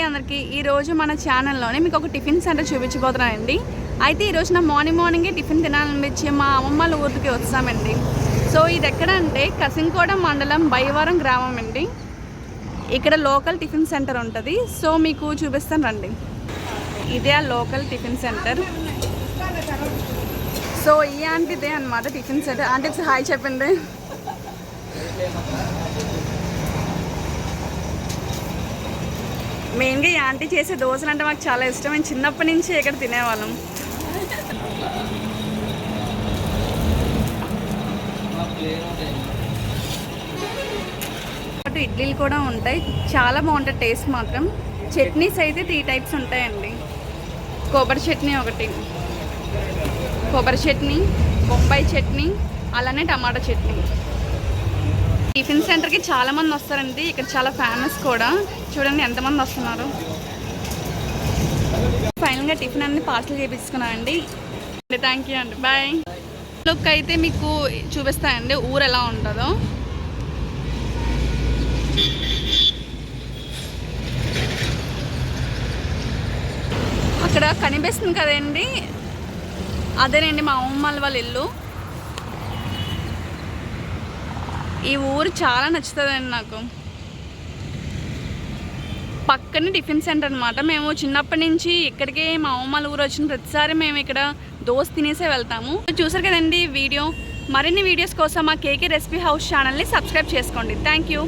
అందరికీ ఈరోజు మన ఛానల్లోనే మీకు ఒక టిఫిన్ సెంటర్ చూపించబోతున్నానండి. అయితే ఈరోజు నా మార్నింగే టిఫిన్ తినాలనిపించి మా అమ్మమ్మ ఊరికి వచ్చామండి. సో ఇది ఎక్కడ అంటే కసింకోడ మండలం బైవారం గ్రామం అండి. ఇక్కడ లోకల్ టిఫిన్ సెంటర్ ఉంటుంది. సో మీకు చూపిస్తాను రండి. ఇదే ఆ లోకల్ టిఫిన్ సెంటర్. సో ఈ ఆంటీదే అనమాట టిఫిన్ సెంటర్. ఆంటీ ఒకసారి హాయ్ చెప్పింది. మెయిన్గా ఈ ఆంటీ చేసే దోశలు అంటే మాకు చాలా ఇష్టం. మేము చిన్నప్పటి నుంచి ఇక్కడ తినేవాళ్ళం. అటు ఇడ్లీలు కూడా ఉంటాయి, చాలా బాగుంటుంది టేస్ట్ మాత్రం. చట్నీస్ అయితే 3 టైప్స్ ఉంటాయండి. కొబ్బరి చట్నీ ఒకటి, కొబ్బరి చట్నీ, బొంబాయి చట్నీ, అలానే టమాటా చట్నీ. టిఫిన్ సెంటర్కి చాలామంది వస్తారండి. ఇక్కడ చాలా ఫేమస్ కూడా. చూడండి ఎంతమంది వస్తున్నారు. ఫైనల్గా టిఫిన్ అన్ని పార్సల్ చేయించుకున్నామండి. థ్యాంక్ యూ అండి, బాయ్. లుక్ అయితే మీకు చూపిస్తాయండి ఊరు ఎలా ఉంటుందో. అక్కడ కనిపిస్తుంది కదండి, అదేనండి మా అమ్మమ్మ వాళ్ళ ఇల్లు. ఈ ఊరు చాలా నచ్చుతుందండి నాకు. పక్కనే టిఫిన్ సెంటర్ అనమాట. మేము చిన్నప్పటి నుంచి ఇక్కడికే మా అమ్మమ్మ ఊరు వచ్చిన ప్రతిసారి మేము ఇక్కడ దోశ తినేసే వెళ్తాము. చూసారు కదండి వీడియో. మరిన్ని వీడియోస్ కోసం మా కేకే రెసిపీ హౌస్ ఛానల్ని సబ్స్క్రైబ్ చేసుకోండి. Thank you.